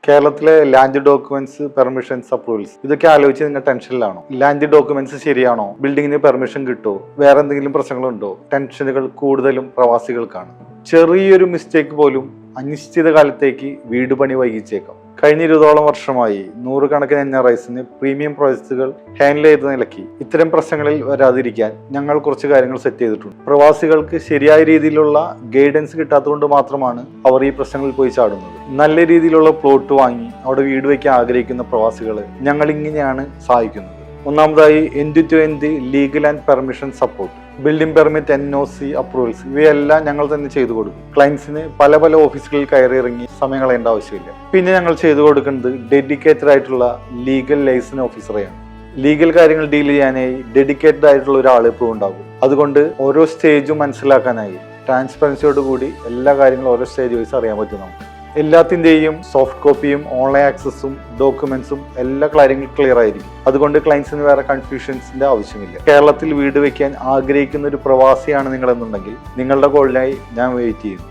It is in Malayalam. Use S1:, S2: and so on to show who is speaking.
S1: കേരളത്തിലെ ലാൻഡ് ഡോക്യുമെന്റ്സ്, പെർമിഷൻസ്, അപ്രൂവൽസ് ഇതൊക്കെ ആലോചിച്ച് നിങ്ങൾ ടെൻഷനിലാണോ? ലാൻഡ് ഡോക്യുമെന്റ്സ് ശരിയാണോ? ബിൽഡിങ്ങിന് പെർമിഷൻ കിട്ടുമോ? വേറെ എന്തെങ്കിലും പ്രശ്നങ്ങളുണ്ടോ? ടെൻഷനുകൾ കൂടുതലും പ്രവാസികൾക്കാണ്. ചെറിയൊരു മിസ്റ്റേക്ക് പോലും അനിശ്ചിത കാലത്തേക്ക് വീട് പണി വൈകിച്ചേക്കാം. കഴിഞ്ഞ 20ഓളം വർഷമായി നൂറുകണക്കിന് NRIസിന് പ്രീമിയം പ്രോജക്റ്റുകൾ ഹാൻഡിൽ ചെയ്ത നിലയ്ക്ക് ഇത്തരം പ്രശ്നങ്ങളിൽ വരാതിരിക്കാൻ ഞങ്ങൾ കുറച്ച് കാര്യങ്ങൾ സെറ്റ് ചെയ്തിട്ടുണ്ട്. പ്രവാസികൾക്ക് ശരിയായ രീതിയിലുള്ള ഗൈഡൻസ് കിട്ടാത്തതുകൊണ്ട് മാത്രമാണ് അവർ ഈ പ്രശ്നങ്ങളിൽ പോയി ചാടുന്നത്. നല്ല രീതിയിലുള്ള പ്ലോട്ട് വാങ്ങി അവിടെ വീട് വയ്ക്കാൻ ആഗ്രഹിക്കുന്ന പ്രവാസികളെ ഞങ്ങൾ ഇങ്ങനെയാണ് സഹായിക്കുന്നത്. ഒന്നാമതായി end to end legal and permission support, building permit, NOC, approvals ഇവയെല്ലാം ഞങ്ങൾ തന്നെ ചെയ്തു കൊടുക്കും. ക്ലയൻസിന് പല ഓഫീസുകളിൽ കയറി ഇറങ്ങി സമയം കളയേണ്ട ആവശ്യമില്ല. പിന്നെ ഞങ്ങൾ ചെയ്തു കൊടുക്കുന്നത് ഡെഡിക്കേറ്റഡ് ആയിട്ടുള്ള ലീഗൽ ലൈസൻസ് ഓഫീസറെയാണ്. ലീഗൽ കാര്യങ്ങൾ ഡീൽ ചെയ്യാനായി ഡെഡിക്കേറ്റഡ് ആയിട്ടുള്ള ഒരാൾ എപ്പോഴും ഉണ്ടാകും. അതുകൊണ്ട് ഓരോ സ്റ്റേജും മനസ്സിലാക്കാനായി ട്രാൻസ്പെറൻസിയോട് കൂടി എല്ലാ കാര്യങ്ങളും ഓരോ സ്റ്റേജ് വൈസ് അറിയാൻ പറ്റും നമുക്ക്. എല്ലാത്തിൻ്റെയും സോഫ്റ്റ് കോപ്പിയും ഓൺലൈൻ ആക്സസും ഡോക്യുമെന്റ്സും എല്ലാ കാര്യങ്ങളും ക്ലിയർ ആയിരിക്കും. അതുകൊണ്ട് ക്ലയൻസിന് വേറെ കൺഫ്യൂഷൻസിന്റെ ആവശ്യമില്ല. കേരളത്തിൽ വീട് വയ്ക്കാൻ ആഗ്രഹിക്കുന്ന ഒരു പ്രവാസിയാണ് നിങ്ങളെന്നുണ്ടെങ്കിൽ നിങ്ങളുടെ കോളിനായി ഞാൻ വെയിറ്റ് ചെയ്യുന്നു.